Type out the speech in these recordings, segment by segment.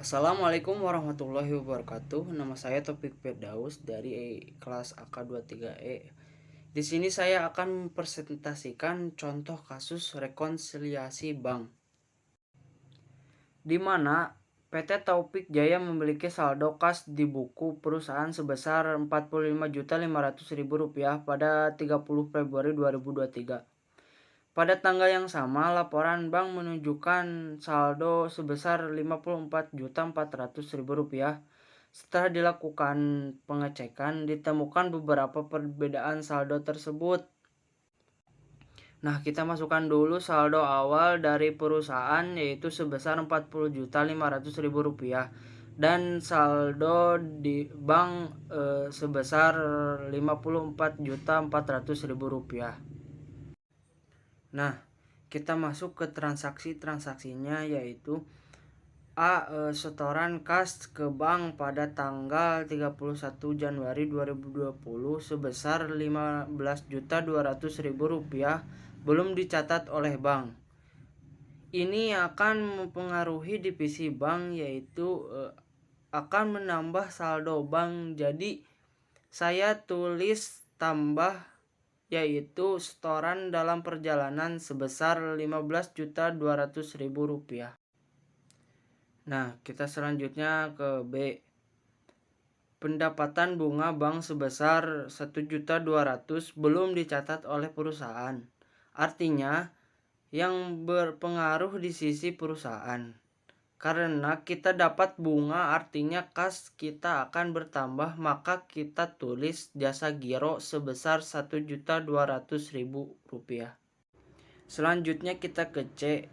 Assalamualaikum warahmatullahi wabarakatuh. Nama saya Topik Firdaus dari kelas AK23E. Di sini saya akan mempresentasikan contoh kasus rekonsiliasi bank, di mana PT Taufik Jaya memiliki saldo kas di buku perusahaan sebesar Rp45.500.000 pada 30 Februari 2023. Pada tanggal yang sama, laporan bank menunjukkan saldo sebesar Rp54.400.000. Setelah dilakukan pengecekan, ditemukan beberapa perbedaan saldo tersebut. Nah, kita masukkan dulu saldo awal dari perusahaan, yaitu sebesar Rp40.500.000, dan saldo di bank sebesar Rp54.400.000. Nah, kita masuk ke transaksinya, yaitu setoran kas ke bank pada tanggal 31 Januari 2020 sebesar Rp15.200.000 belum dicatat oleh bank. Ini akan mempengaruhi divisi bank, yaitu akan menambah saldo bank. Jadi saya tulis tambah, yaitu setoran dalam perjalanan sebesar Rp15.200.000. Nah, kita selanjutnya ke B. Pendapatan bunga bank sebesar Rp1.200.000 belum dicatat oleh perusahaan. Artinya, yang berpengaruh di sisi perusahaan. Karena kita dapat bunga, artinya kas kita akan bertambah, maka kita tulis jasa giro sebesar Rp1.200.000. Selanjutnya kita ke C.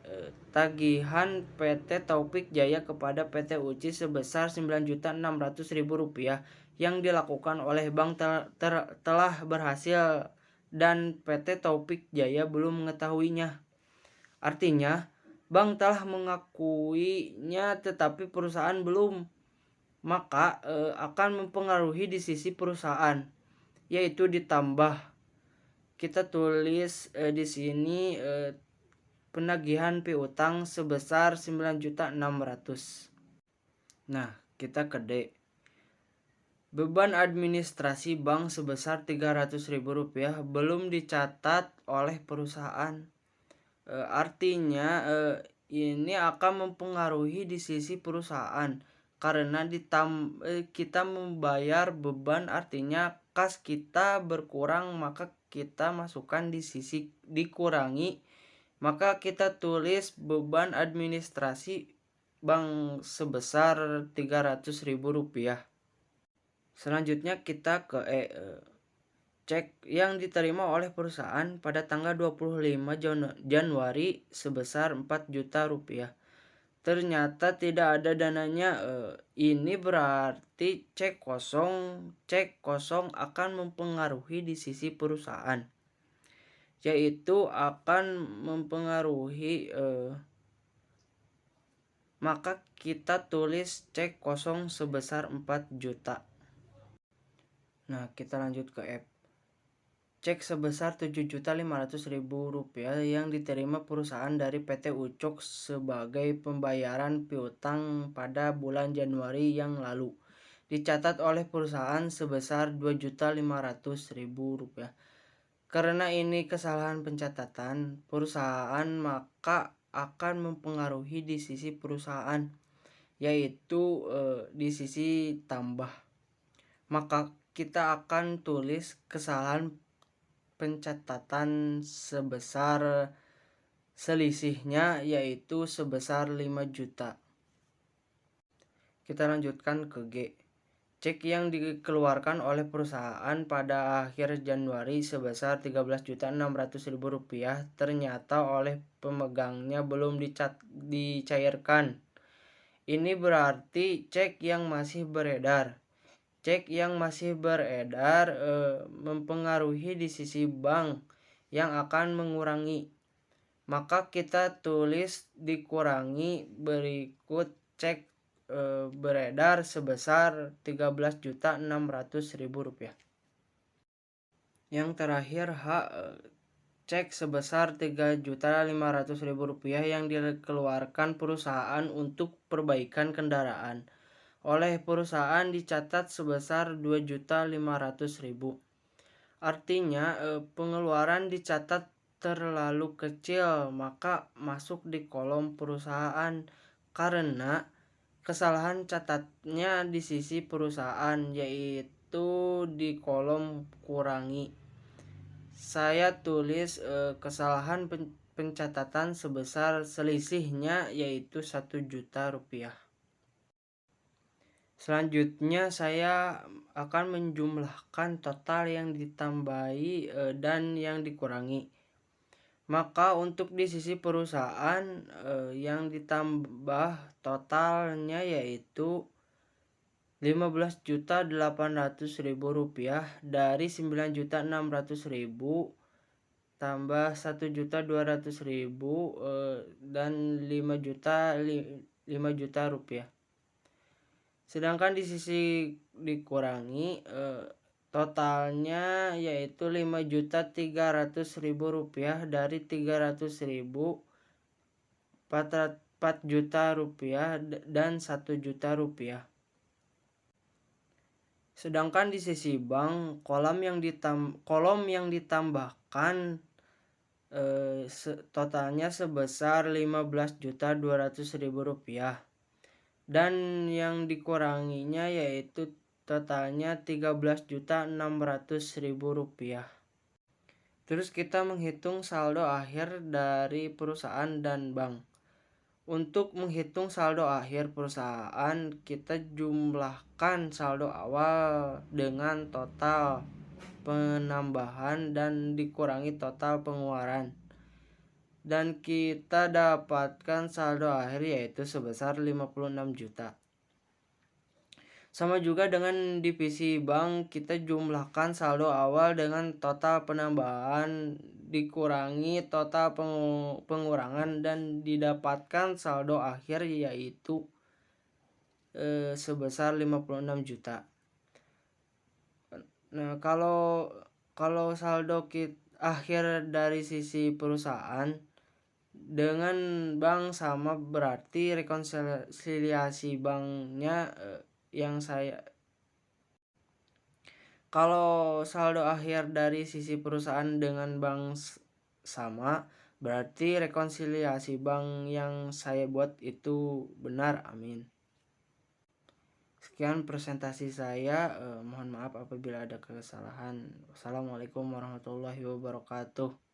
Tagihan PT Taufik Jaya kepada PT UCI sebesar Rp9.600.000 yang dilakukan oleh bank telah berhasil dan PT Taufik Jaya belum mengetahuinya. Artinya, bank telah mengakuinya tetapi perusahaan belum. Maka akan mempengaruhi di sisi perusahaan, yaitu ditambah. Kita tulis di sini penagihan piutang sebesar Rp9.600.000. Nah, kita ke D. Beban administrasi bank sebesar Rp300.000 belum dicatat oleh perusahaan. Artinya ini akan mempengaruhi di sisi perusahaan karena kita membayar beban, artinya kas kita berkurang, maka kita masukkan di sisi dikurangi, maka kita tulis beban administrasi bank sebesar Rp300.000. Selanjutnya kita ke E. Cek yang diterima oleh perusahaan pada tanggal 25 Januari sebesar Rp4.000.000. Ternyata tidak ada dananya. Ini berarti cek kosong akan mempengaruhi di sisi perusahaan, yaitu akan mempengaruhi, maka kita tulis cek kosong sebesar 4 juta. Nah, kita lanjut ke F. Cek sebesar Rp7.500.000 yang diterima perusahaan dari PT Ucok sebagai pembayaran piutang pada bulan Januari yang lalu. Dicatat oleh perusahaan sebesar Rp2.500.000. Karena ini kesalahan pencatatan perusahaan, maka akan mempengaruhi di sisi perusahaan, yaitu di sisi tambah. Maka kita akan tulis kesalahan pencatatan sebesar selisihnya, yaitu sebesar 5 juta. Kita lanjutkan ke G. Cek yang dikeluarkan oleh perusahaan pada akhir Januari sebesar Rp13.600.000 ternyata oleh pemegangnya belum dicairkan. Ini berarti cek yang masih beredar. Cek yang masih beredar mempengaruhi di sisi bank yang akan mengurangi. Maka kita tulis dikurangi berikut cek beredar sebesar Rp13.600.000. Yang terakhir H. cek sebesar Rp3.500.000 yang dikeluarkan perusahaan untuk perbaikan kendaraan. Oleh perusahaan dicatat sebesar Rp2.500.000. Artinya pengeluaran dicatat terlalu kecil, maka masuk di kolom perusahaan karena kesalahan catatnya di sisi perusahaan, yaitu di kolom kurangi. Saya tulis kesalahan pencatatan sebesar selisihnya yaitu Rp1.000.000. Selanjutnya saya akan menjumlahkan total yang ditambahi dan yang dikurangi. Maka untuk di sisi perusahaan yang ditambah totalnya yaitu Rp15.800.000 dari Rp9.600.000 tambah Rp1.200.000 dan Rp5.000.000. Sedangkan di sisi dikurangi totalnya yaitu Rp5.300.000 dari Rp300.000, Rp4 juta dan Rp1 juta. Sedangkan di sisi bank kolom yang ditambahkan totalnya sebesar Rp15.200.000 dan yang dikuranginya yaitu totalnya Rp13.600.000. Terus kita menghitung saldo akhir dari perusahaan dan bank. Untuk menghitung saldo akhir perusahaan, kita jumlahkan saldo awal dengan total penambahan dan dikurangi total pengeluaran. Dan kita dapatkan saldo akhir yaitu sebesar 56 juta. Sama juga dengan divisi bank, kita jumlahkan saldo awal dengan total penambahan dikurangi total pengurangan dan didapatkan saldo akhir yaitu sebesar 56 juta. Nah, kalau saldo akhir dari sisi perusahaan dengan bank sama, berarti rekonsiliasi banknya kalau saldo akhir dari sisi perusahaan dengan bank sama, berarti rekonsiliasi bank yang saya buat itu benar. Amin. Sekian presentasi saya. Mohon maaf apabila ada kesalahan. Wassalamualaikum warahmatullahi wabarakatuh.